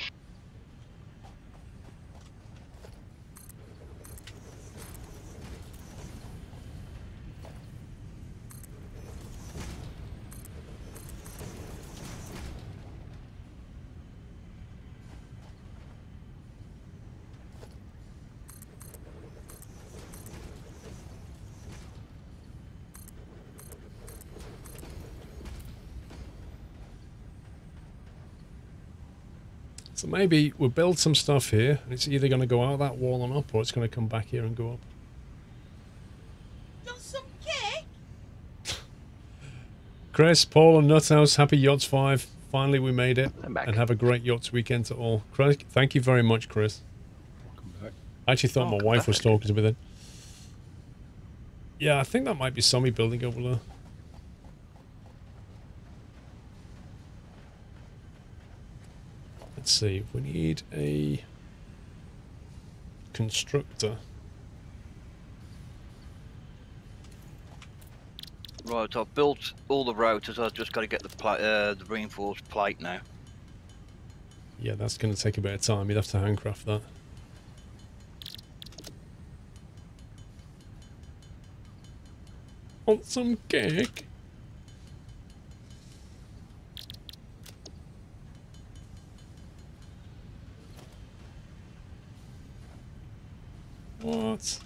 So maybe we'll build some stuff here, and it's either going to go out that wall and up, or it's going to come back here and go up. Want some cake? Chris, Paul and Nuthouse, happy Yachts 5. Finally we made it. I'm back. And have a great Yachts weekend to all. Chris, thank you very much, Chris. Welcome back. I actually thought my wife was talking to me then. Yeah, I think that might be Sommy building over there. Let's see, we need a constructor. Right, I've built all the rotors. I've just got to get the reinforced plate now. Yeah, that's going to take a bit of time. You'd have to handcraft that. Want some cake? What?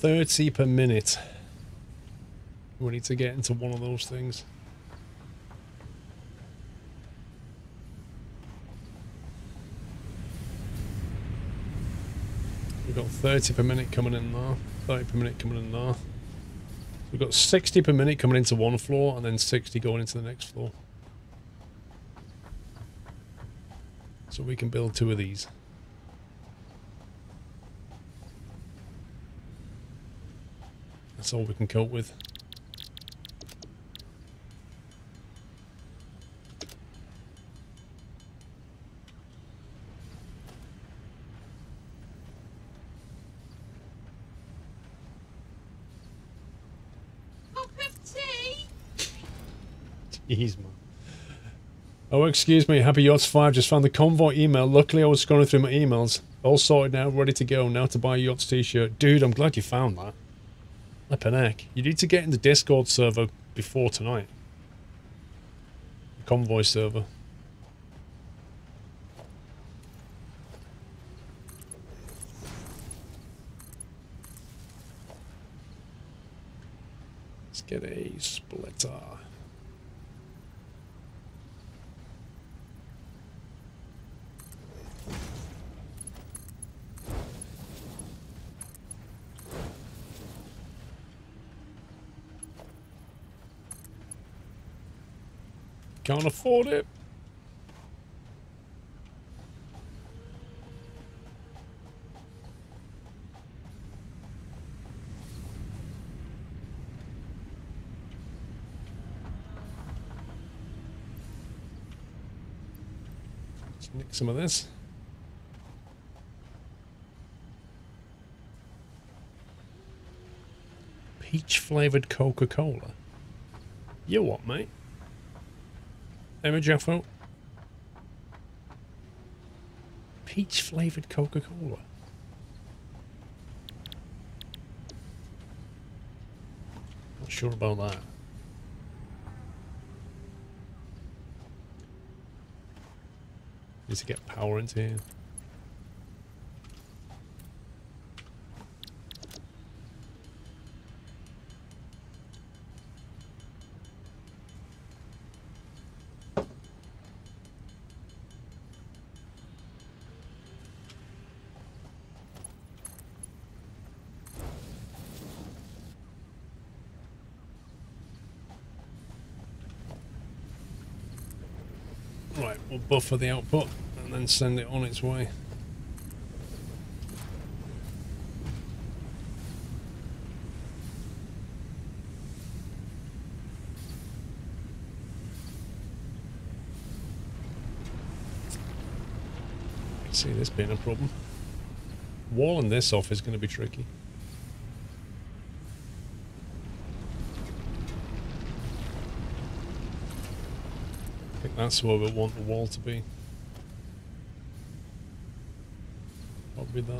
$30 per minute. We need to get into one of those things. We've got 30 per minute coming in there, 30 per minute coming in there. We've got 60 per minute coming into one floor, and then 60 going into the next floor. So we can build 2 of these. That's all we can cope with. Jeez, man. Oh, excuse me. Happy Yachts 5. Just found the convoy email. Luckily, I was scrolling through my emails. All sorted now. Ready to go. Now to buy a Yachts t-shirt. Dude, I'm glad you found that. Flippin' heck. You need to get in the Discord server before tonight. The convoy server. Let's get a splitter. Can't afford it. Let's nick some of this. Peach flavored Coca-Cola. You what, mate? Emma Jaffo. Peach flavored Coca-Cola. Not sure about that. Need to get power into here. Right, we'll buffer the output and then send it on its way. I see this being a problem. Walling this off is going to be tricky. I think that's where we want the wall to be. Probably there.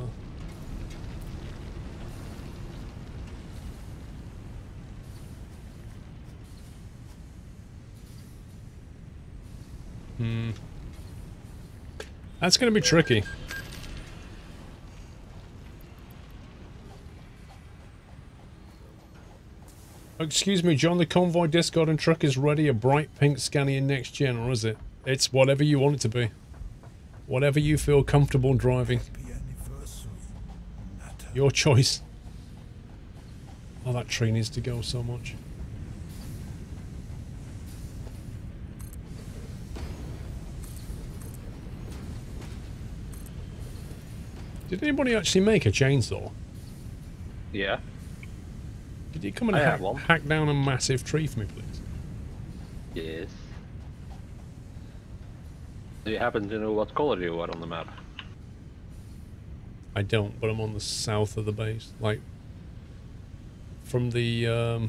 That's going to be tricky. Excuse me, John, the convoy Discord and truck is ready. A bright pink Scania next gen, or is it? It's whatever you want it to be. Whatever you feel comfortable driving. Your choice. Oh, that tree needs to go so much. Did anybody actually make a chainsaw? Yeah. Could you come and hack down a massive tree for me, please? Yes. Do you happen to know what color you are on the map? I don't, but I'm on the south of the base. Like, from the,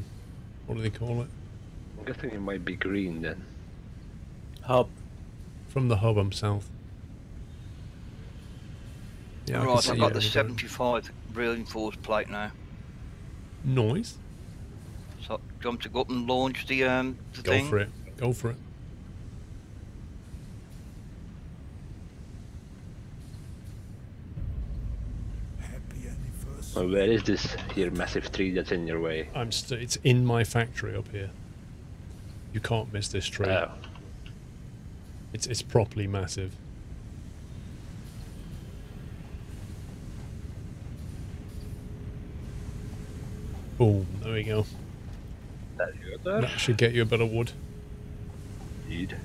what do they call it? I'm guessing it might be green then. Hub. From the hub, I'm south. Yeah, right, I've got the 75 reinforced plate now. Noise. So, do you want to go up and launch the thing? Go for it. Go for it. Well, where is this here massive tree that's in your way? It's in my factory up here. You can't miss this tree. Oh. It's properly massive. Boom, there we go. That should get you a bit of wood. Indeed.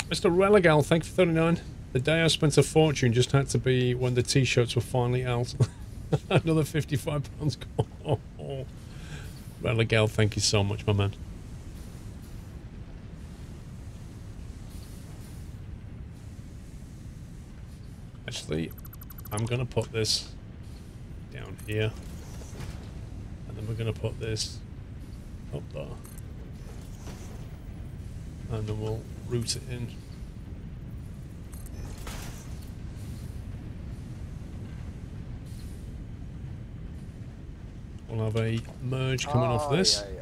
Mr. Religal, thank you for 39. The day I spent a fortune just had to be when the t-shirts were finally out. Another £55 gone. Oh. Religal, thank you so much, my man. Actually, I'm going to put this down here. And then we're going to put this up there. And then we'll route it in. We'll have a merge coming off this. Yeah.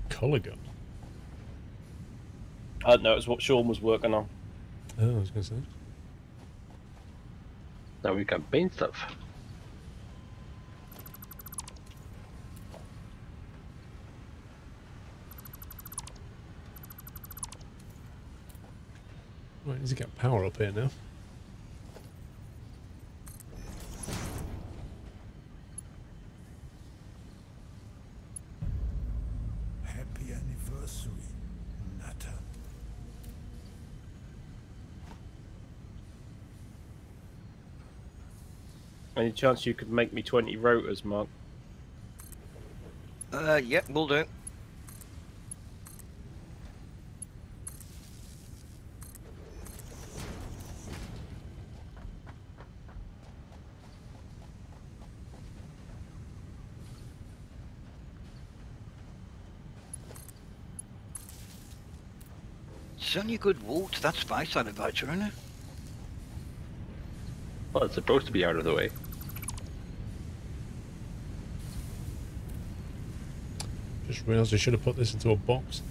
Colour gun. No, it's what Sean was working on. Oh, I was going to say. Now we can paint stuff. Right, need to get power up here now. Happy anniversary, Natter. Any chance you could make me 20 rotors, Mark? Yep, we'll do. It's only a good walk to that space elevator, isn't it? Well, it's supposed to be out of the way. Just realised I should have put this into a box.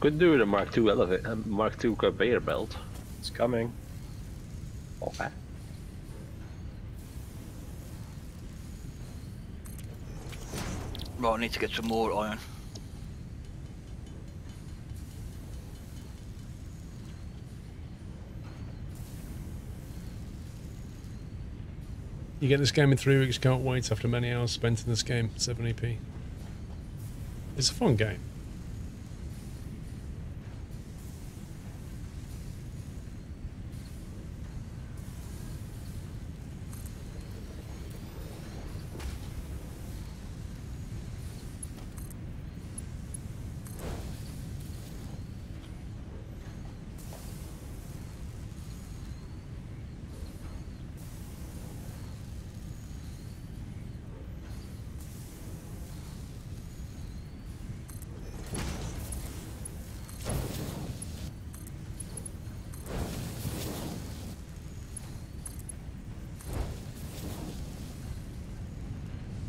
Could do with a Mark II elevator, Mark II conveyor belt. It's coming. Okay. Right, I need to get some more iron. You get this game in 3 weeks, can't wait after many hours spent in this game, 70p. It's a fun game.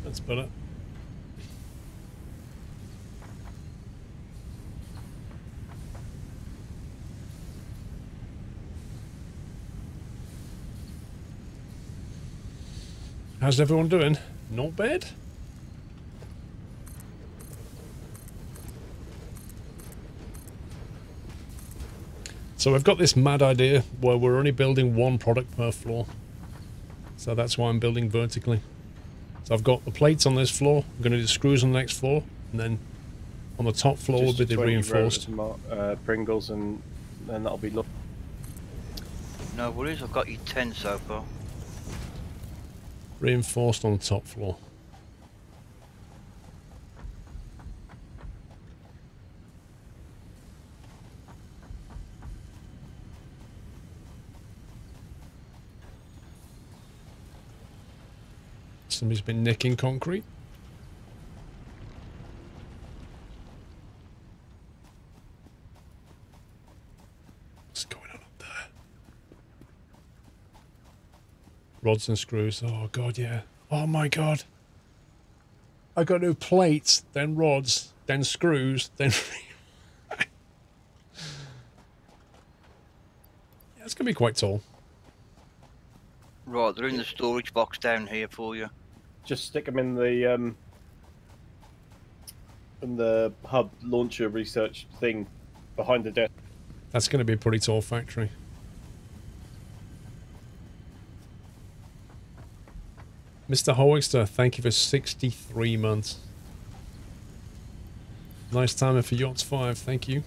That's better. How's everyone doing? Not bad? So I've got this mad idea where we're only building one product per floor. So that's why I'm building vertically. So I've got the plates on this floor, I'm going to do screws on the next floor, and then on the top floor will be the reinforced. Pringles, and then that'll be lovely. No worries, I've got you 10 so far. Reinforced on the top floor. Somebody's been nicking concrete. What's going on up there? Rods and screws. Oh god, yeah. Oh my god. I got to do plates, then rods, then screws, then... Yeah, it's going to be quite tall. Right, they're in the storage box down here for you. Just stick them in the hub launcher research thing behind the desk. That's going to be a pretty tall factory. Mr. Hoexter, thank you for 63 months. Nice timer for Yachts 5, thank you.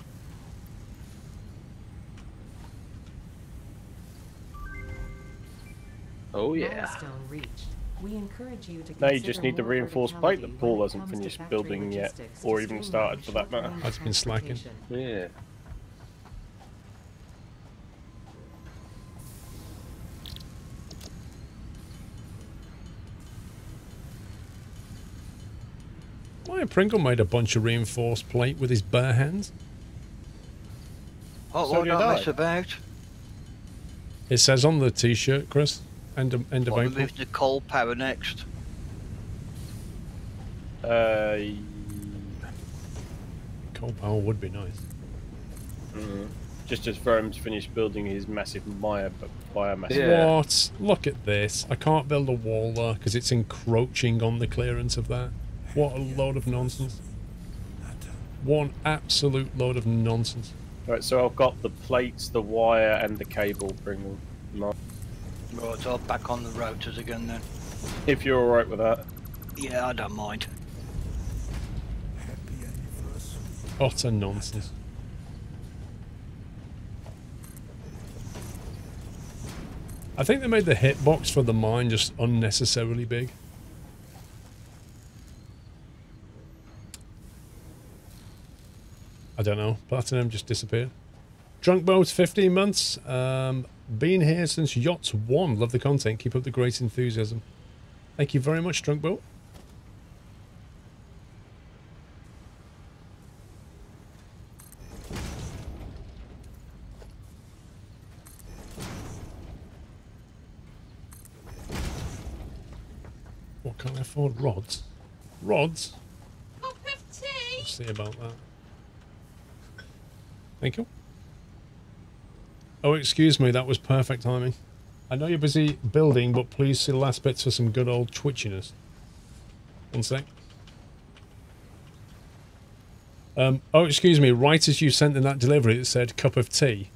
Oh yeah. We encourage you to now you just need the reinforced plate that Paul hasn't finished building yet, or even started for that matter. I've been slacking. Yeah. Why Pringle made a bunch of reinforced plate with his bare hands? Oh, So well, don't mess about. It says on the t-shirt, Chris. End of Well, April. we're moving to coal power next. Coal power would be nice. Just as Verm's finished building his massive biomass. Yeah. What? Look at this. I can't build a wall there because it's encroaching on the clearance of that. What a load of nonsense. One absolute load of nonsense. Right, so I've got the plates, the wire, and the cable. Pringle. Right, so I'll back on the rotors again then. If you're alright with that. Yeah, I don't mind. Happy anniversary. Utter nonsense. I think they made the hitbox for the mine just unnecessarily big. I don't know. Platinum just disappeared. Drunk Boat, 15 months. Been here since Yachts 1. Love the content. Keep up the great enthusiasm. Thank you very much, Drunk Boat. What can I afford? Rods? Rods? Let's see about that. Thank you. Oh, excuse me, that was perfect timing. I know you're busy building, but please see the last bits for some good old twitchiness. One sec. Oh, excuse me, right as you sent in that delivery it said cup of tea.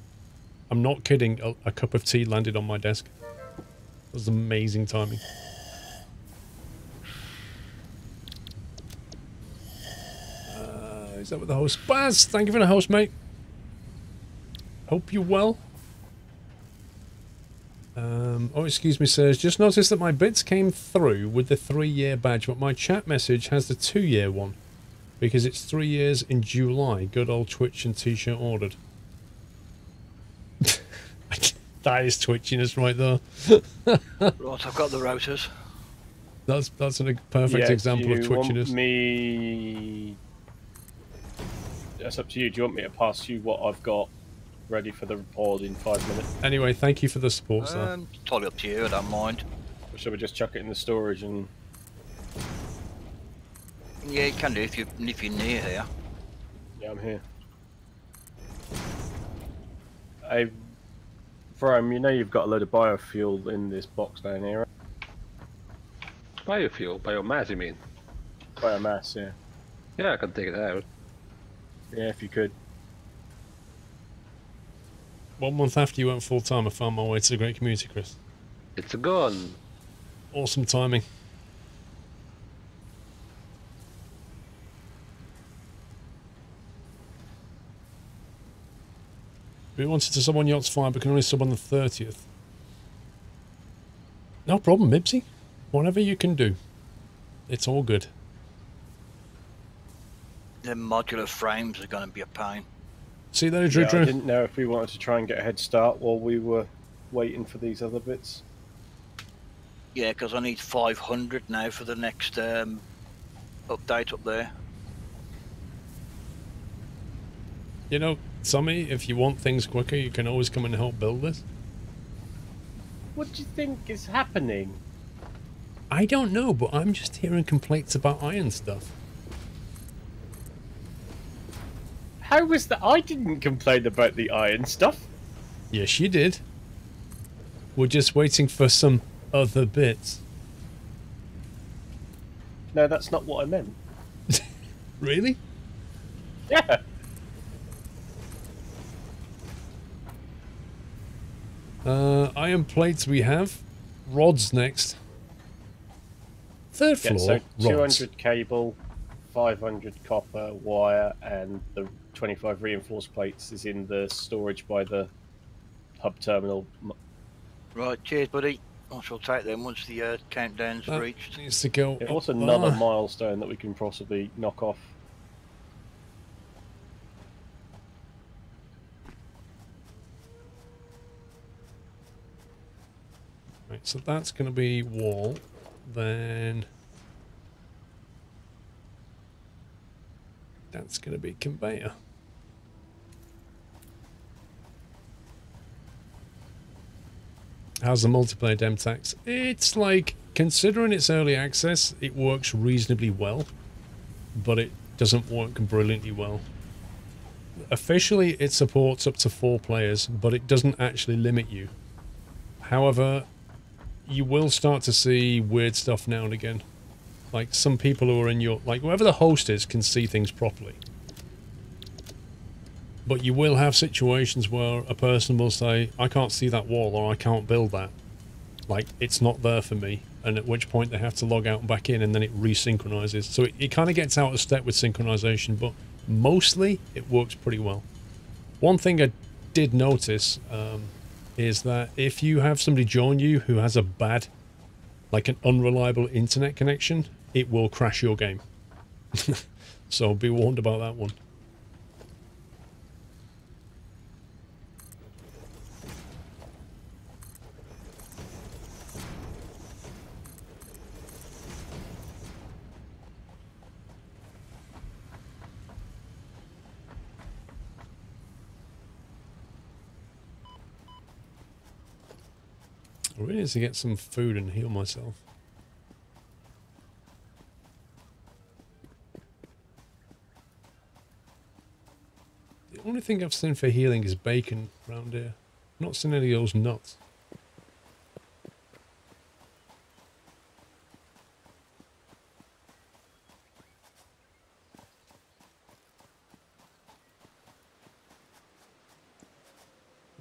I'm not kidding, a cup of tea landed on my desk. That was amazing timing. Is that with the host? Baz, thank you for the host, mate. Hope you're well. Oh, excuse me, sirs. Just noticed that my bits came through with the 3-year badge, but my chat message has the 2-year one. Because it's 3 years in July. Good old Twitch and t-shirt ordered. That is twitchiness right there. Right, I've got the routers. That's a perfect example of twitchiness. Want me... That's up to you. Do you want me to pass you what I've got ready for the report in 5 minutes? Anyway, thank you for the support, sir. Totally up to you, I don't mind. Or shall we just chuck it in the storage and... Yeah, you can do if you're near here. Yeah, I'm here. Hey, Vrome, you know you've got a load of biofuel in this box down here, right? Biofuel? Biomass, you mean? Biomass, yeah. Yeah, I can take it out. Yeah, if you could. 1 month after you went full-time, I found my way to the great community, Chris. It's a gun. Awesome timing. We wanted to sub on Yachts 5, but can only sub on the 30th. No problem, Mibsy. Whatever you can do. It's all good. The modular frames are going to be a pain. See there, Drew? Yeah, I didn't know if we wanted to try and get a head start while we were waiting for these other bits. Yeah, because I need 500 now for the next update up there. You know, Tommy, if you want things quicker, you can always come and help build this. What do you think is happening? I don't know, but I'm just hearing complaints about iron stuff. How was that? I didn't complain about the iron stuff. Yes, you did. We're just waiting for some other bits. No, that's not what I meant. Really? Yeah. Iron plates we have. Rods next. Third floor, so 200 rods. cable, 500 copper wire, and the 25 reinforced plates is in the storage by the hub terminal. Right, cheers, buddy. I shall take them once the countdown's reached. Needs to go. Yeah, what's another milestone that we can possibly knock off? Right, so that's going to be wall. Then that's going to be conveyor. How's the multiplayer Demtax? It's like, considering it's early access, it works reasonably well, but it doesn't work brilliantly well. Officially, it supports up to 4 players, but it doesn't actually limit you. However, you will start to see weird stuff now and again. Like, some people who are in your... Like, whoever the host is can see things properly. But you will have situations where a person will say, I can't see that wall, or I can't build that. Like, it's not there for me. And at which point they have to log out and back in, and then it resynchronizes. So it kind of gets out of step with synchronization, but mostly it works pretty well. One thing I did notice... is that if you have somebody join you who has a bad, like an unreliable internet connection, it will crash your game. So be warned about that one. I really need to get some food and heal myself. The only thing I've seen for healing is bacon around here. Not seen any of those nuts.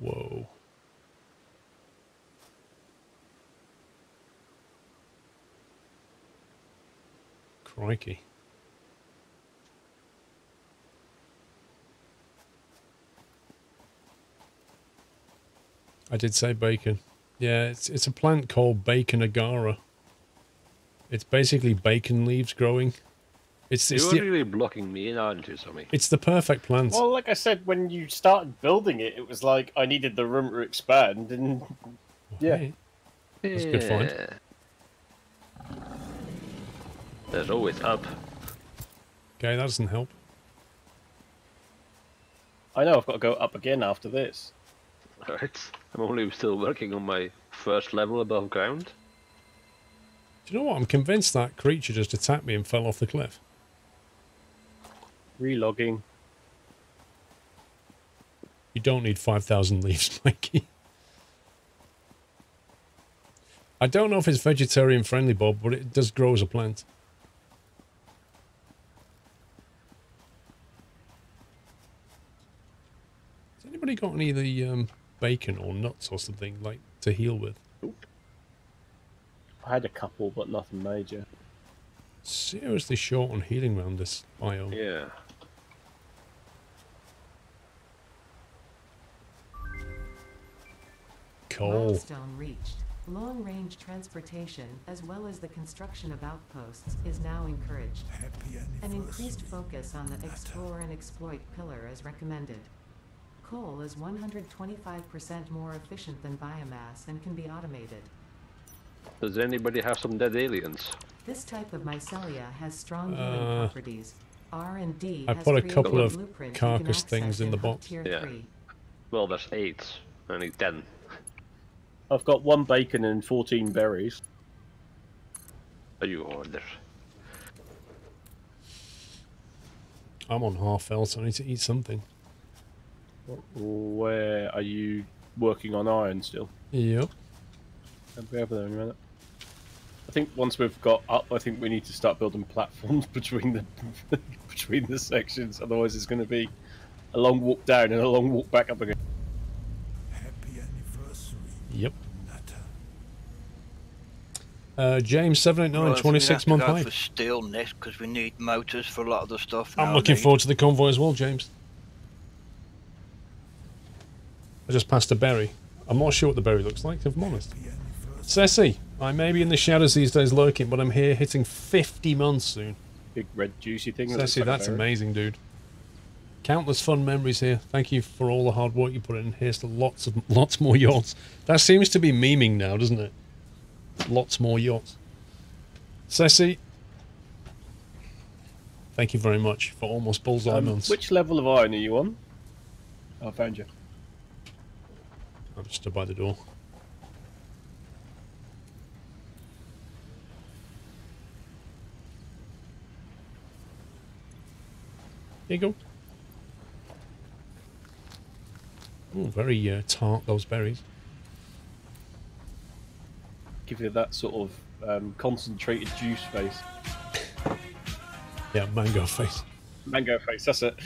Whoa. Crikey. I did say bacon. Yeah, it's a plant called bacon agara. It's basically bacon leaves growing. You're really blocking me in, aren't you, Sammy? It's the perfect plant. Well, like I said, when you started building it, it was like I needed the room to expand, and yeah. Hey. That's a good find. There's always up. Okay, that doesn't help. I know I've got to go up again after this. Alright. I'm only still working on my first level above ground. Do you know what? I'm convinced that creature just attacked me and fell off the cliff. Relogging. You don't need 5,000 leaves, Mikey. I don't know if it's vegetarian friendly, Bob, but it does grow as a plant. Has anybody got any of the bacon or nuts or something like to heal with? I had a couple, but nothing major. Seriously short on healing around this biome. Yeah. Coal. Milestone reached. Long-range transportation, as well as the construction of outposts, is now encouraged. An increased focus on the explore and exploit pillar is recommended. Coal is 125% more efficient than biomass and can be automated. Does anybody have some dead aliens? This type of mycelia has strong healing properties. R&D I has put a created couple of blueprint you carcass can things access in the Hub box. Tier Yeah. 3. Well, there's 8. I need 10. I've got 1 bacon and 14 berries. Are you order? I'm on half health, so I need to eat something. Where are you working on iron still? Yep. I'll be over there in a minute. I think once we've got up, I think we need to start building platforms between the between the sections. Otherwise, it's going to be a long walk down and a long walk back up again. Happy anniversary. Yep. Nutter. James 789, 26 month hype. hype. For steel knit because we need motors for a lot of the stuff. I'm looking forward to the convoy as well, James. I just passed a berry. I'm not sure what the berry looks like, if I'm honest. Ceci, I may be in the shadows these days lurking, but I'm here hitting 50 months soon. Big red juicy thing. Ceci, that's amazing, dude. Countless fun memories here. Thank you for all the hard work you put in. Here's to lots more yachts. That seems to be memeing now, doesn't it? Lots more yachts. Ceci, thank you very much for almost bullseye months. Which level of iron are you on? I found you. I'm just stood by the door. Here you go. Oh, very tart, those berries. Give you that sort of concentrated juice face. Yeah, mango face. Mango face, that's it.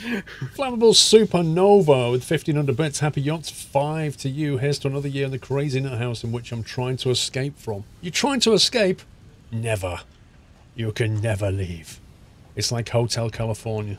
Flammable Supernova with 1500 bits. Happy Yachts 5 to you. Here's to another year in the crazy nut house in which I'm trying to escape from. You're trying to escape? Never. You can never leave. It's like Hotel California.